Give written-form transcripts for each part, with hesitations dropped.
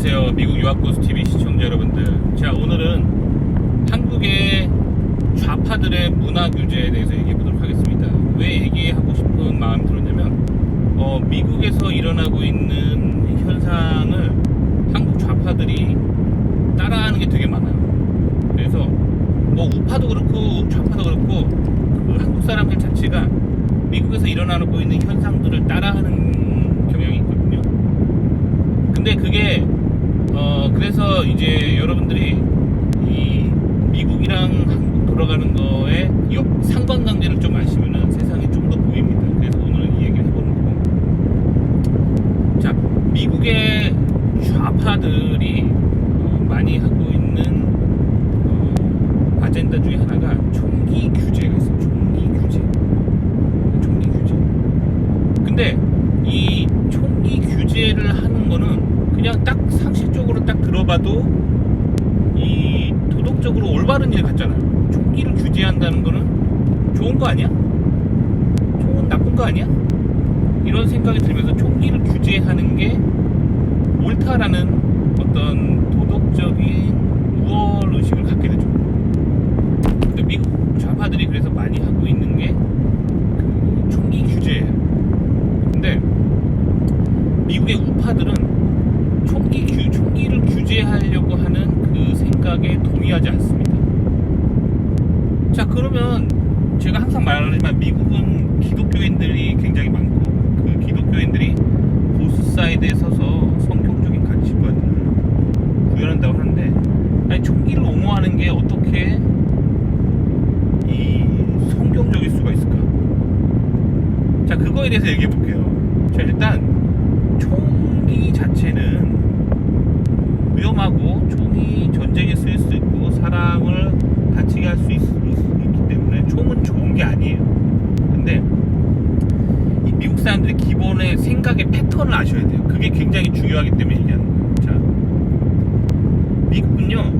안녕하세요. 미국 유학고수TV 시청자 여러분들. 자, 오늘은 한국의 좌파들의 문화 규제에 대해서 얘기해 보도록 하겠습니다. 왜 얘기하고 싶은 마음이 들었냐면 미국에서 일어나고 있는 현상을 한국 좌파들이 따라하는 게 되게 많아요. 그래서 뭐 우파도 그렇고 좌파도 그렇고 그 한국 사람들 자체가 미국에서 일어나고 있는 현상들을 따라하는 경향이 있거든요. 근데 그게 그래서 이제 여러분들이 이 미국이랑 한국 돌아가는 거에 상관관계를 좀 아시면은 세상이 좀 더 보입니다. 그래서 오늘은 이 얘기를 해보는 거고, 자, 미국의 좌파들이 많이 하고 있는 아젠다 중에 하나가 총기 규제가 있어요. 총기 규제. 근데 이 총기 규제를 하는 거는 그냥 딱 상식적으로 딱 들어봐도 이 도덕적으로 올바른 일 같잖아요. 총기를 규제한다는 거는 좋은 거 아니야? 총은 나쁜 거 아니야? 이런 생각이 들면서 총기를 규제하는 게 옳다라는 어떤 도덕적인 우월 의식을 갖게 되죠. 근데 미국 좌파들이 그래서 많이 하고 있는 게 그 총기 규제예요. 근데 미국의 우파들은 총기를 규제하려고 하는 그 생각에 동의하지 않습니다. 자, 그러면 제가 항상 말하지만 미국은 기독교인들이 굉장히 많고 그 기독교인들이 보수 사이드에 서서 성경적인 가치관을 구현한다고 하는데, 아니, 총기를 옹호하는 게 어떻게 이 성경적일 수가 있을까? 자, 그거에 대해서 얘기해 볼게요. 자, 일단 총기 자체는 위험하고 총이 전쟁에 쓰일 수 있고 사람을 다치게 할 수 있기 때문에 총은 좋은 게 아니에요. 근데 이 미국 사람들의 기본의 생각의 패턴을 아셔야 돼요. 그게 굉장히 중요하기 때문에 얘기하는 거예요. 자, 미국은요,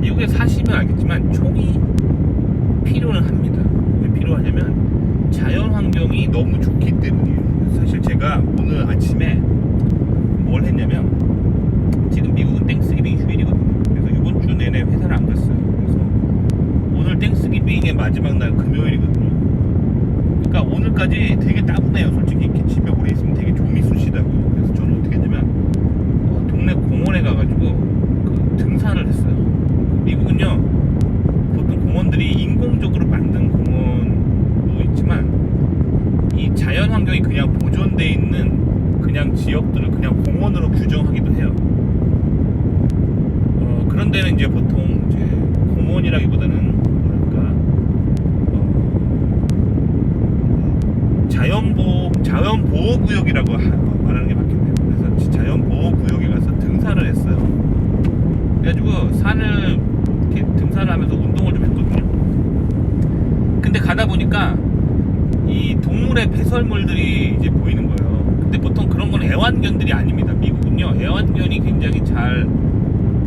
미국에 사시면 알겠지만 총이 필요는 합니다. 왜 필요하냐면 자연 환경이 너무 좋기 때문이에요. 사실 제가 오늘 아침에 뭘 했냐면, 지금 미국은 땡스기빙 휴일이거든요. 그래서 이번 주 내내 회사를 안 갔어요. 그래서 오늘 땡스기빙의 마지막 날 금요일이거든요. 그러니까 오늘까지 되게 따분해요. 솔직히 이렇게 집에 오래 있으면 되게 좀이 쑤시다고요. 그래서 저는 어떻게 했냐면 동네 공원에 가가지고 그 등산을 했어요. 미국은요, 보통 공원들이 인공적으로 만든 공원도 있지만 이 자연 환경이 그냥 보존돼 있는 그냥 지역들을 그냥 공원으로 규정하기도 해요. 그런 데는 이제 보통 이제 공원이라기보다는 뭐랄까 자연보호구역이라고 말하는 게 맞겠네요. 그래서 자연보호구역에 가서 등산을 했어요. 그래가지고 산을 이렇게 등산을 하면서 운동을 좀 했거든요. 근데 가다 보니까 이 동물의 배설물들이 이제 보이는 거예요. 근데 보통 그런 건 애완견들이 아닙니다. 미국은요, 애완견이 굉장히 잘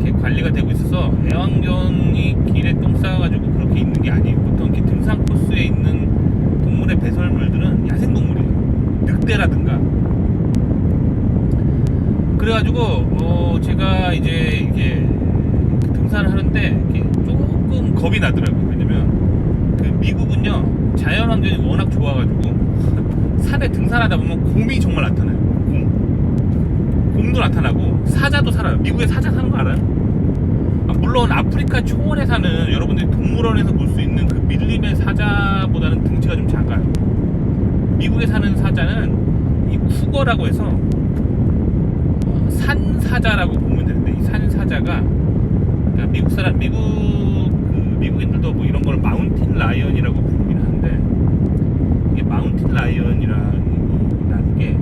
이렇게 관리가 되고 있어서 애완견이 길에 똥 싸가지고 그렇게 있는 게 아니에요. 보통 이렇게 등산 코스에 있는 동물의 배설물들은 야생동물이에요. 늑대라든가. 그래가지고 제가 이제 이게 등산을 하는데 이렇게 조금 겁이 나더라고요. 왜냐면 그 미국은요, 자연 환경이 워낙 좋아가지고 산에 등산하다 보면 곰이 정말 나타나요. 곰도 나타나고 사자도 살아요. 미국에 사자 사는 거 알아요? 물론 아프리카 초원에 사는 여러분들이 동물원에서 볼 수 있는 그 밀림의 사자보다는 등치가 좀 작아요. 미국에 사는 사자는 이 쿠거라고 해서 산사자라고 보면 되는데, 이 산사자가 그러니까 미국인들도 뭐 이런 걸 마운틴 라이언이라고 부르긴 하는데, 이게 마운틴 라이언이라는 게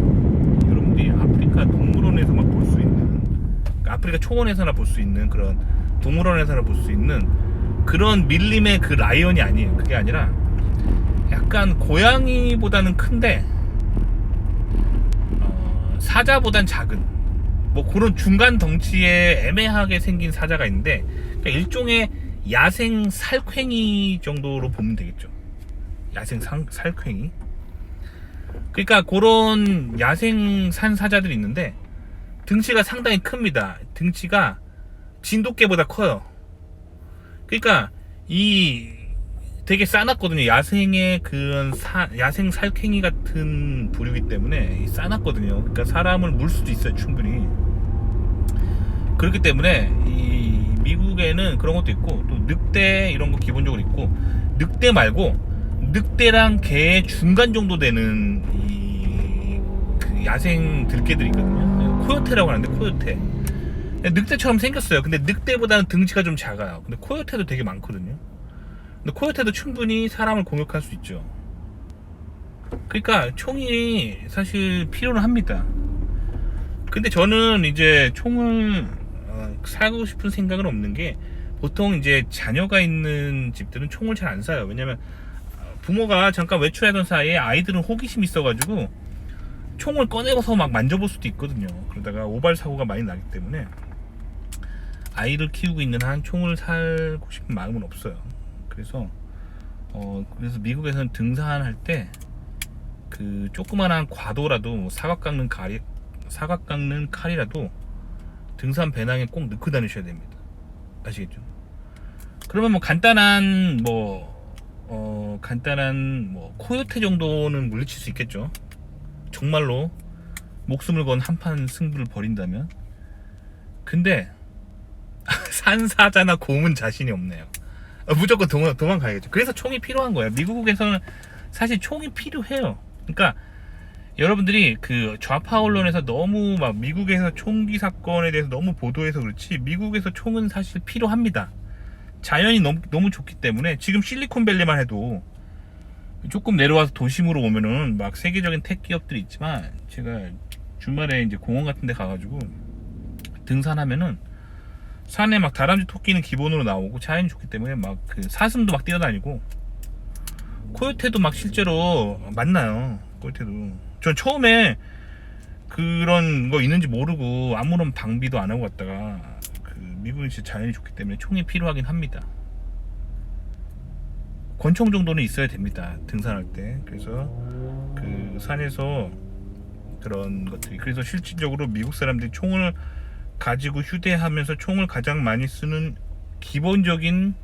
여러분들이 아프리카 동물원에서만 볼 수 있는, 그러니까 아프리카 초원에서나 볼 수 있는, 그런 동물원에서나 볼 수 있는 그런 밀림의 그 라이언이 아니에요. 그게 아니라 약간 고양이보다는 큰데 사자보단 작은 뭐 그런 중간 덩치에 애매하게 생긴 사자가 있는데, 그러니까 일종의 야생 살쾡이 정도로 보면 되겠죠. 야생 살쾡이. 그러니까 그런 야생 산 사자들이 있는데 등치가 상당히 큽니다. 등치가 진돗개보다 커요. 그러니까 이 되게 싸놨거든요. 야생의 그런 야생 살쾡이 같은 부류이기 때문에 싸놨거든요. 그러니까 사람을 물 수도 있어요, 충분히. 그렇기 때문에 이 미국에는 그런 것도 있고, 또 늑대 이런 거 기본적으로 있고, 늑대 말고 늑대랑 개 중간 정도 되는 그 야생 들개들이 있거든요. 코요테라고 하는데, 코요테. 늑대처럼 생겼어요. 근데 늑대보다는 등치가 좀 작아요. 근데 코요테도 되게 많거든요. 근데 코요테도 충분히 사람을 공격할 수 있죠. 그러니까 총이 사실 필요는 합니다. 근데 저는 이제 총을 사고 싶은 생각은 없는 게, 보통 이제 자녀가 있는 집들은 총을 잘 안 사요. 왜냐면 부모가 잠깐 외출하던 사이에 아이들은 호기심이 있어가지고 총을 꺼내서 막 만져볼 수도 있거든요. 그러다가 오발 사고가 많이 나기 때문에 아이를 키우고 있는 한 총을 사고 싶은 마음은 없어요. 그래서 미국에서는 등산할 때 그 조그만한 과도라도 사각 깎는 칼이라도 등산 배낭에 꼭 넣고 다니셔야 됩니다. 아시겠죠? 그러면 뭐 간단한 코요테 정도는 물리칠 수 있겠죠. 정말로 목숨을 건 한판 승부를 벌인다면. 근데 산사자나 곰은 자신이 없네요. 무조건 도망가야겠죠. 그래서 총이 필요한 거예요. 미국에서는 사실 총이 필요해요. 그러니까 여러분들이 그 좌파 언론에서 너무 막 미국에서 총기 사건에 대해서 너무 보도해서 그렇지, 미국에서 총은 사실 필요합니다. 자연이 너무 좋기 때문에. 지금 실리콘밸리만 해도 조금 내려와서 도심으로 오면은 막 세계적인 택 기업들이 있지만, 제가 주말에 이제 공원 같은 데 가가지고 등산하면은 산에 막 다람쥐 토끼는 기본으로 나오고 자연이 좋기 때문에 막 그 사슴도 막 뛰어다니고, 코요테도 막 실제로 만나요. 코요테도. 전 처음에 그런 거 있는지 모르고 아무런 방비도 안 하고 갔다가, 미국은 진짜 자연이 좋기 때문에 총이 필요하긴 합니다. 권총 정도는 있어야 됩니다, 등산할 때. 그래서 그 산에서 그런 것들이, 그래서 실질적으로 미국 사람들이 총을 가지고 휴대하면서 총을 가장 많이 쓰는 기본적인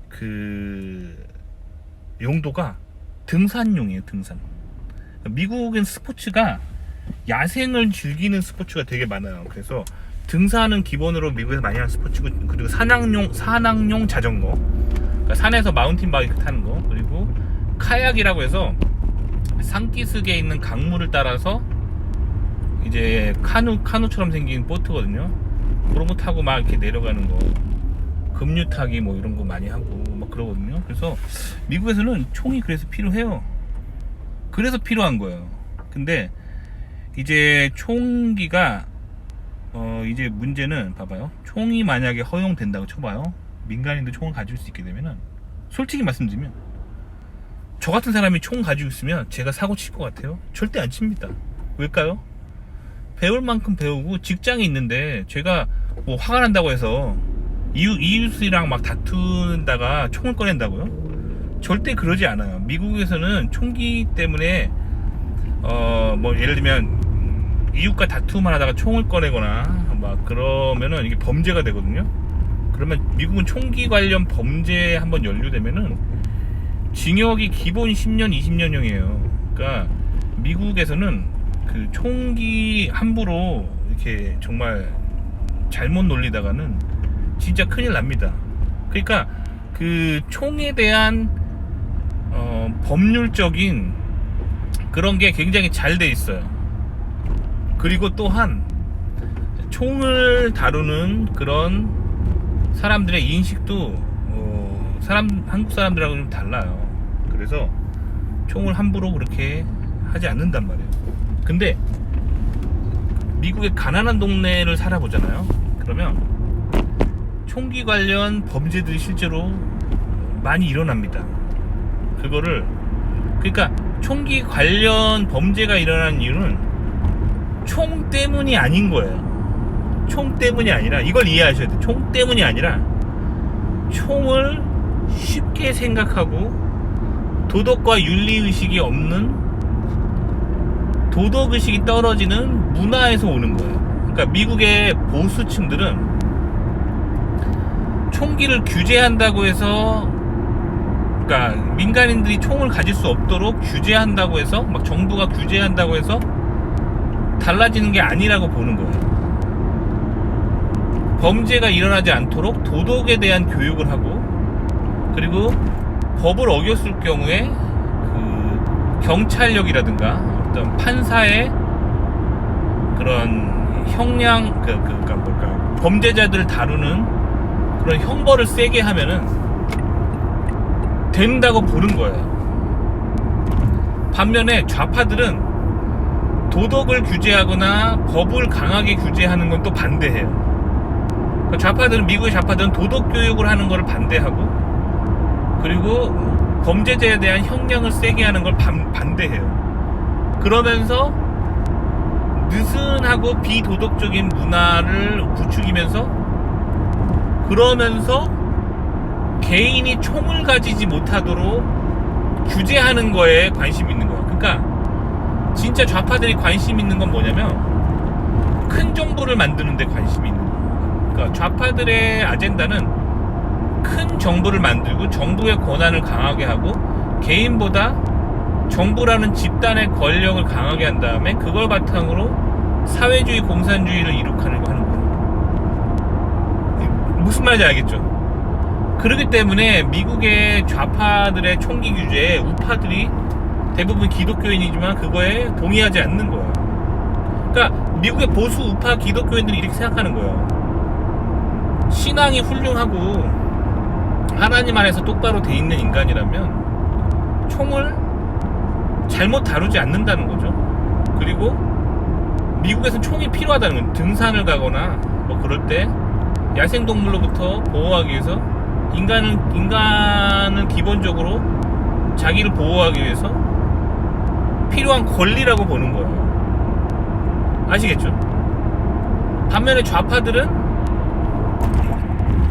그 용도가 등산용이에요. 등산. 미국은 스포츠가 야생을 즐기는 스포츠가 되게 많아요. 그래서 등산은 기본으로 미국에서 많이 하는 스포츠고, 그리고 산악용 자전거, 그러니까 산에서 마운틴 바이크 타는 거, 그리고 카약이라고 해서 산기슭에 있는 강물을 따라서 이제 카누처럼 생긴 보트거든요. 그런 거 타고 막 이렇게 내려가는 거, 급류 타기 뭐 이런 거 많이 하고 막 그러거든요. 그래서 미국에서는 총이 그래서 필요해요. 그래서 필요한 거예요. 근데 이제 총기가 이제 문제는 봐봐요. 총이 만약에 허용된다고 쳐봐요. 민간인도 총을 가질 수 있게 되면은, 솔직히 말씀드리면 저 같은 사람이 총 가지고 있으면 제가 사고 칠 것 같아요? 절대 안 칩니다. 왜일까요? 배울 만큼 배우고 직장이 있는데, 제가 뭐 화가 난다고 해서 이웃이랑 막 다툰다가 총을 꺼낸다고요? 절대 그러지 않아요. 미국에서는 총기 때문에 뭐 예를 들면 이웃과 다툼을 하다가 총을 꺼내거나 막 그러면은 이게 범죄가 되거든요. 그러면 미국은 총기 관련 범죄에 한번 연루되면은 징역이 기본 10년, 20년형이에요. 그러니까 미국에서는 그 총기 함부로 이렇게 정말 잘못 놀리다가는 진짜 큰일 납니다. 그러니까 그 총에 대한 법률적인 그런 게 굉장히 잘 돼 있어요. 그리고 또한 총을 다루는 그런 사람들의 인식도 한국 사람들하고 좀 달라요. 그래서 총을 함부로 그렇게 하지 않는단 말이에요. 근데 미국의 가난한 동네를 살아보잖아요. 그러면 총기 관련 범죄들이 실제로 많이 일어납니다. 그러니까 총기 관련 범죄가 일어나는 이유는 총 때문이 아닌 거예요. 총 때문이 아니라, 이걸 이해하셔야 돼요. 총 때문이 아니라 총을 쉽게 생각하고 도덕과 윤리의식이 없는, 도덕의식이 떨어지는 문화에서 오는 거예요. 그러니까 미국의 보수층들은 총기를 규제한다고 해서, 그러니까 민간인들이 총을 가질 수 없도록 규제한다고 해서, 막 정부가 규제한다고 해서 달라지는 게 아니라고 보는 거예요. 범죄가 일어나지 않도록 도덕에 대한 교육을 하고, 그리고 법을 어겼을 경우에 그 경찰력이라든가 어떤 판사의 그런 형량, 그러니까 뭘까, 범죄자들을 다루는 그런 형벌을 세게 하면은 된다고 보는 거예요. 반면에 좌파들은 도덕을 규제하거나 법을 강하게 규제하는 건 또 반대해요. 그러니까 좌파들은, 미국의 좌파들은 도덕 교육을 하는 걸 반대하고, 그리고 범죄자에 대한 형량을 세게 하는 걸 반대해요. 그러면서 느슨하고 비도덕적인 문화를 부추기면서, 그러면서 개인이 총을 가지지 못하도록 규제하는 거에 관심이 있는 거야. 그러니까 진짜 좌파들이 관심 있는 건 뭐냐면 큰 정부를 만드는 데 관심이 있는 거야. 그러니까 좌파들의 아젠다는 큰 정부를 만들고 정부의 권한을 강하게 하고 개인보다 정부라는 집단의 권력을 강하게 한 다음에 그걸 바탕으로 사회주의 공산주의를 이룩하는 거 하는 거예요. 무슨 말인지 알겠죠? 그렇기 때문에 미국의 좌파들의 총기 규제에 우파들이 대부분 기독교인이지만 그거에 동의하지 않는 거예요. 그러니까 미국의 보수 우파 기독교인들이 이렇게 생각하는 거예요. 신앙이 훌륭하고 하나님 안에서 똑바로 돼 있는 인간이라면 총을 잘못 다루지 않는다는 거죠. 그리고 미국에서는 총이 필요하다는 건, 등산을 가거나 뭐 그럴 때 야생동물로부터 보호하기 위해서 인간은 기본적으로 자기를 보호하기 위해서 필요한 권리라고 보는 거예요. 아시겠죠? 반면에 좌파들은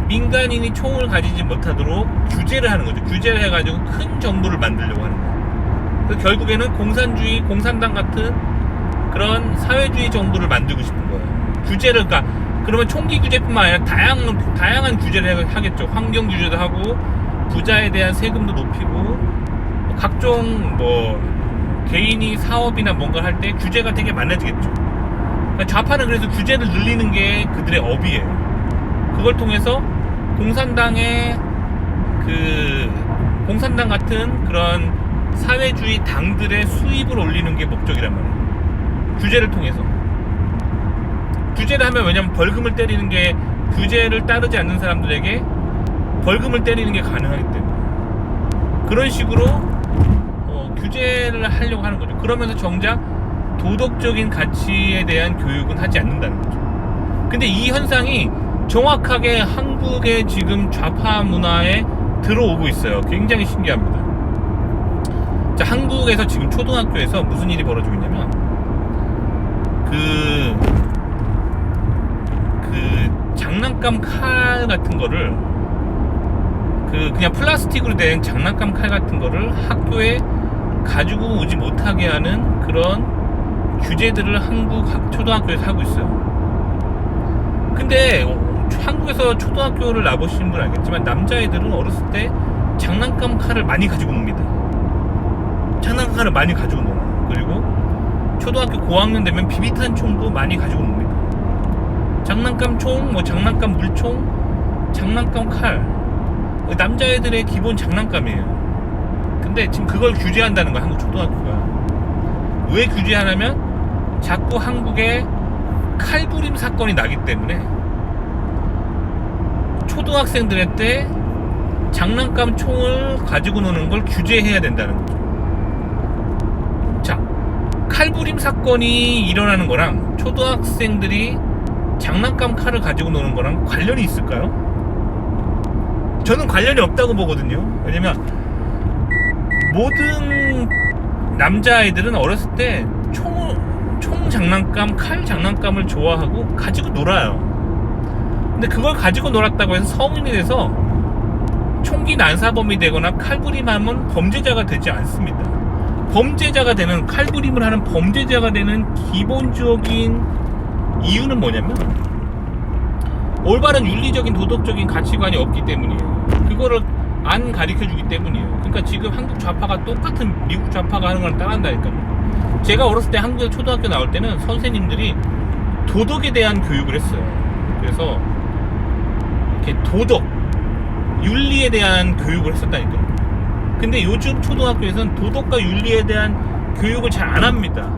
민간인이 총을 가지지 못하도록 규제를 하는 거죠. 규제를 해가지고 큰 정부를 만들려고 하는 거예요. 그래서 결국에는 공산주의, 공산당 같은 그런 사회주의 정부를 만들고 싶은 거예요. 규제를, 그러니까 그러면 총기 규제뿐만 아니라 다양한 규제를 하겠죠. 환경 규제도 하고 부자에 대한 세금도 높이고 각종 뭐 개인이 사업이나 뭔가 할 때 규제가 되게 많아지겠죠. 그러니까 좌파는 그래서 규제를 늘리는 게 그들의 업이에요. 그걸 통해서 공산당의 공산당 같은 그런 사회주의 당들의 수입을 올리는 게 목적이란 말이에요. 규제를 통해서. 규제를 하면, 왜냐면 벌금을 때리는 게, 규제를 따르지 않는 사람들에게 벌금을 때리는 게 가능하기 때문에 그런 식으로 규제를 하려고 하는 거죠. 그러면서 정작 도덕적인 가치에 대한 교육은 하지 않는다는 거죠. 근데 이 현상이 정확하게 한국의 지금 좌파 문화에 들어오고 있어요. 굉장히 신기합니다. 자, 한국에서 지금 초등학교에서 무슨 일이 벌어지고 있냐면 장난감 칼 같은 거를, 그냥 플라스틱으로 된 장난감 칼 같은 거를 학교에 가지고 오지 못하게 하는 그런 규제들을 한국 초등학교에서 하고 있어요. 근데 한국에서 초등학교를 나보신 분 알겠지만 남자애들은 어렸을 때 장난감 칼을 많이 가지고 놉니다. 장난감 칼을 많이 가지고 놀아요. 그리고 초등학교 고학년 되면 비비탄 총도 많이 가지고 놉니다. 장난감 총, 뭐 장난감 물총, 장난감 칼, 남자애들의 기본 장난감이에요. 근데 지금 그걸 규제한다는 거야, 한국 초등학교가. 왜 규제하냐면 자꾸 한국에 칼부림 사건이 나기 때문에 초등학생들한테 장난감 총을 가지고 노는 걸 규제해야 된다는 거죠. 자, 칼부림 사건이 일어나는 거랑 초등학생들이 장난감 칼을 가지고 노는 거랑 관련이 있을까요? 저는 관련이 없다고 보거든요. 왜냐면 모든 남자아이들은 어렸을 때 총 장난감, 칼 장난감을 좋아하고 가지고 놀아요. 근데 그걸 가지고 놀았다고 해서 성인이 돼서 총기 난사범이 되거나 칼부림하면 범죄자가 되지 않습니다. 범죄자가 되는, 칼부림을 하는 범죄자가 되는 기본적인 이유는 뭐냐면 올바른 윤리적인 도덕적인 가치관이 없기 때문이에요. 그거를 안 가르쳐주기 때문이에요. 그러니까 지금 한국 좌파가 똑같은 미국 좌파가 하는 걸 따라한다니까요. 제가 어렸을 때 한국에 초등학교 나올 때는 선생님들이 도덕에 대한 교육을 했어요. 그래서 이렇게 도덕, 윤리에 대한 교육을 했었다니까요. 근데 요즘 초등학교에서는 도덕과 윤리에 대한 교육을 잘 안 합니다.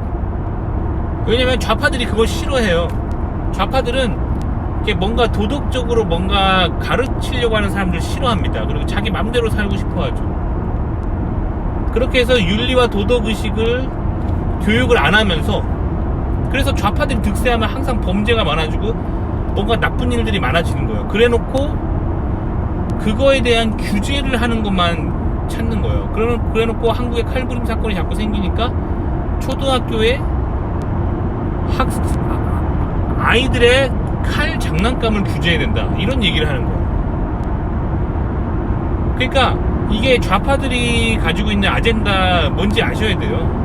왜냐면 좌파들이 그걸 싫어해요. 좌파들은 이렇게 뭔가 도덕적으로 뭔가 가르치려고 하는 사람들 싫어합니다. 그리고 자기 맘대로 살고 싶어 하죠. 그렇게 해서 윤리와 도덕의식을 교육을 안 하면서, 그래서 좌파들이 득세하면 항상 범죄가 많아지고 뭔가 나쁜 일들이 많아지는 거예요. 그래 놓고 그거에 대한 규제를 하는 것만 찾는 거예요. 그래 놓고 한국에 칼부림 사건이 자꾸 생기니까 초등학교에 아이들의 칼 장난감을 규제해야 된다, 이런 얘기를 하는 거예요. 그러니까 이게 좌파들이 가지고 있는 아젠다 뭔지 아셔야 돼요.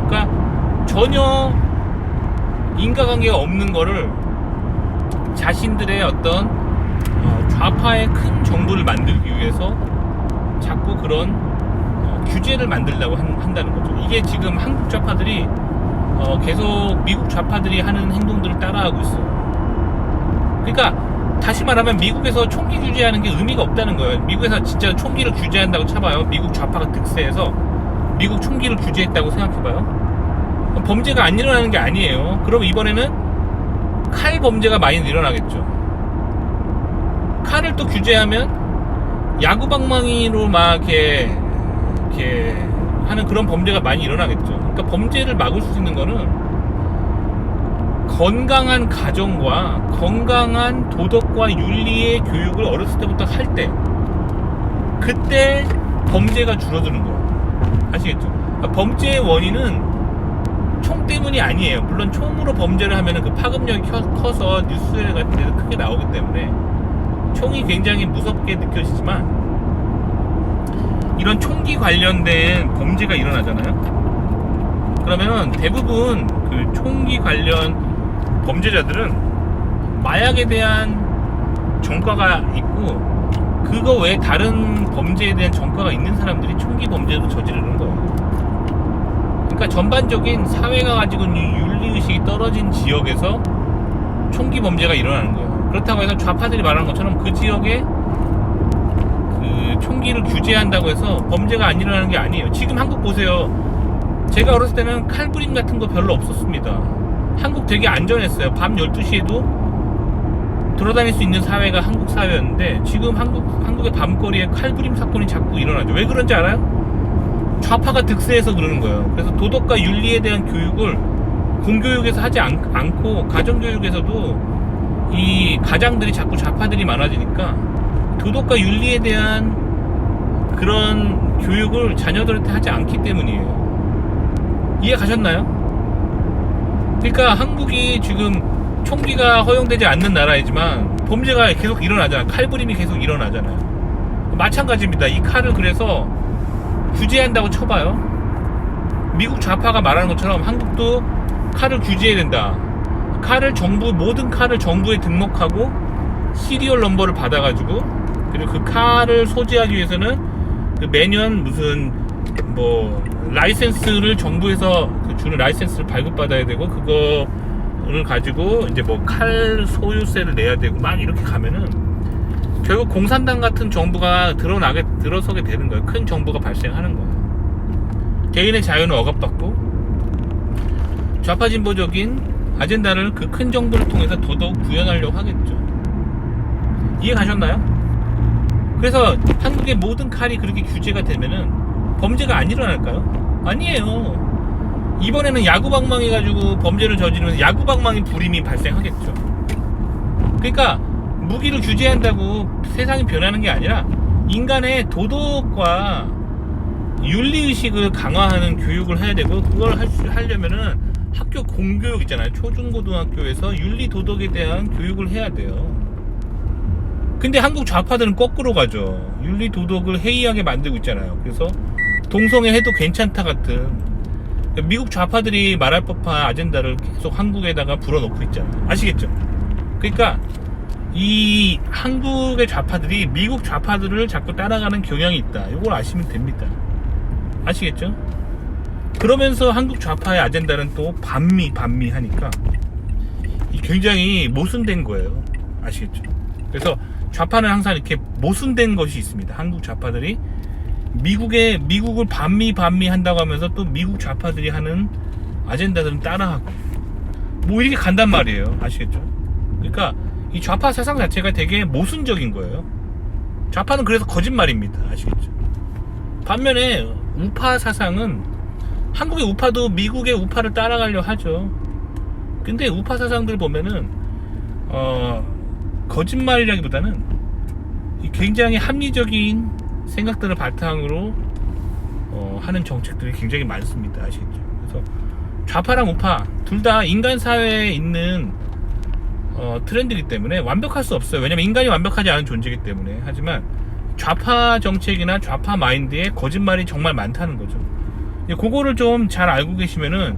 그러니까 전혀 인과관계가 없는 거를 자신들의 어떤 좌파의 큰 정부를 만들기 위해서 자꾸 그런 규제를 만들려고 한다는 거죠. 이게 지금 한국 좌파들이 계속 미국 좌파들이 하는 행동들을 따라하고 있어요. 그러니까 다시 말하면 미국에서 총기 규제하는 게 의미가 없다는 거예요. 미국에서 진짜 총기를 규제한다고 쳐봐요. 미국 좌파가 득세해서 미국 총기를 규제했다고 생각해봐요. 범죄가 안 일어나는 게 아니에요. 그럼 이번에는 칼 범죄가 많이 일어나겠죠. 칼을 또 규제하면 야구방망이로 막 이렇게 하는 그런 범죄가 많이 일어나겠죠. 그러니까 범죄를 막을 수 있는 거는 건강한 가정과 건강한 도덕과 윤리의 교육을 어렸을 때부터 할 때, 그때 범죄가 줄어드는 거예요. 아시겠죠? 범죄의 원인은 총 때문이 아니에요. 물론 총으로 범죄를 하면은 그 파급력이 커서 뉴스 같은 데서 크게 나오기 때문에 총이 굉장히 무섭게 느껴지지만, 이런 총기 관련된 범죄가 일어나잖아요. 그러면 대부분 그 총기 관련 범죄자들은 마약에 대한 전과가 있고, 그거 외에 다른 범죄에 대한 전과가 있는 사람들이 총기 범죄도 저지르는 거예요. 그러니까 전반적인 사회가 가지고 있는 윤리의식이 떨어진 지역에서 총기 범죄가 일어나는 거예요. 그렇다고 해서 좌파들이 말하는 것처럼 그 지역에 그 총기를 규제한다고 해서 범죄가 안 일어나는 게 아니에요. 지금 한국 보세요. 제가 어렸을 때는 칼부림 같은 거 별로 없었습니다. 한국 되게 안전했어요. 밤 12시에도 돌아다닐 수 있는 사회가 한국 사회였는데, 지금 한국의 밤거리에 칼부림 사건이 자꾸 일어나죠. 왜 그런지 알아요? 좌파가 득세해서 그러는 거예요. 그래서 도덕과 윤리에 대한 교육을 공교육에서 하지 않고 가정교육에서도 이 가장들이 자꾸 좌파들이 많아지니까 도덕과 윤리에 대한 그런 교육을 자녀들한테 하지 않기 때문이에요. 이해 가셨나요? 그러니까 한국이 지금 총기가 허용되지 않는 나라이지만 범죄가 계속 일어나잖아요. 칼부림이 계속 일어나잖아요. 마찬가지입니다. 이 칼을 그래서 규제한다고 쳐봐요. 미국 좌파가 말하는 것처럼 한국도 칼을 규제해야 된다. 모든 칼을 정부에 등록하고 시리얼 넘버를 받아가지고, 그리고 그 칼을 소지하기 위해서는 그 매년 무슨 라이센스를 정부에서 주는 라이센스를 발급받아야 되고, 그거를 가지고 이제 칼 소유세를 내야 되고 막 이렇게 가면은 결국 공산당 같은 정부가 들어서게 되는 거예요. 큰 정부가 발생하는 거예요. 개인의 자유는 억압받고 좌파 진보적인 아젠다를 그 큰 정부를 통해서 더더욱 구현하려고 하겠죠. 이해 가셨나요? 그래서 한국의 모든 칼이 그렇게 규제가 되면은 범죄가 안 일어날까요? 아니에요. 이번에는 야구방망이 가지고 범죄를 저지르면서 야구방망이 불임이 발생하겠죠. 그러니까 무기를 규제한다고 세상이 변하는 게 아니라 인간의 도덕과 윤리의식을 강화하는 교육을 해야 되고, 그걸 하려면은 학교 공교육 있잖아요. 초중고등학교에서 윤리 도덕에 대한 교육을 해야 돼요. 근데 한국 좌파들은 거꾸로 가죠. 윤리 도덕을 해이하게 만들고 있잖아요. 그래서 동성애 해도 괜찮다 같은 미국 좌파들이 말할 법한 아젠다를 계속 한국에다가 불어넣고 있잖아요. 아시겠죠? 그러니까 이 한국의 좌파들이 미국 좌파들을 자꾸 따라가는 경향이 있다. 이걸 아시면 됩니다. 아시겠죠? 그러면서 한국 좌파의 아젠다는 또 반미 하니까 굉장히 모순된 거예요. 아시겠죠? 그래서 좌파는 항상 이렇게 모순된 것이 있습니다. 한국 좌파들이 미국을 반미 한다고 하면서 또 미국 좌파들이 하는 아젠다들은 따라하고 뭐 이렇게 간단 말이에요. 아시겠죠? 그러니까 이 좌파 사상 자체가 되게 모순적인 거예요. 좌파는 그래서 거짓말입니다. 아시겠죠? 반면에 우파 사상은 한국의 우파도 미국의 우파를 따라가려 하죠. 근데 우파 사상들 보면은 거짓말이라기보다는 굉장히 합리적인 생각들을 바탕으로 하는 정책들이 굉장히 많습니다. 아시겠죠? 그래서 좌파랑 우파 둘 다 인간 사회에 있는 트렌드이기 때문에 완벽할 수 없어요. 왜냐면 인간이 완벽하지 않은 존재이기 때문에. 하지만 좌파 정책이나 좌파 마인드에 거짓말이 정말 많다는 거죠. 그거를 좀 잘 알고 계시면은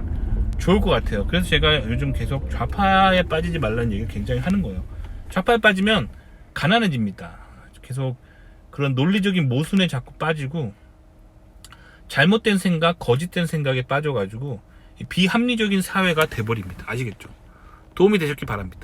좋을 것 같아요. 그래서 제가 요즘 계속 좌파에 빠지지 말라는 얘기를 굉장히 하는 거예요. 좌파에 빠지면 가난해집니다. 계속 그런 논리적인 모순에 자꾸 빠지고 잘못된 생각, 거짓된 생각에 빠져가지고 비합리적인 사회가 돼버립니다. 아시겠죠? 도움이 되셨길 바랍니다.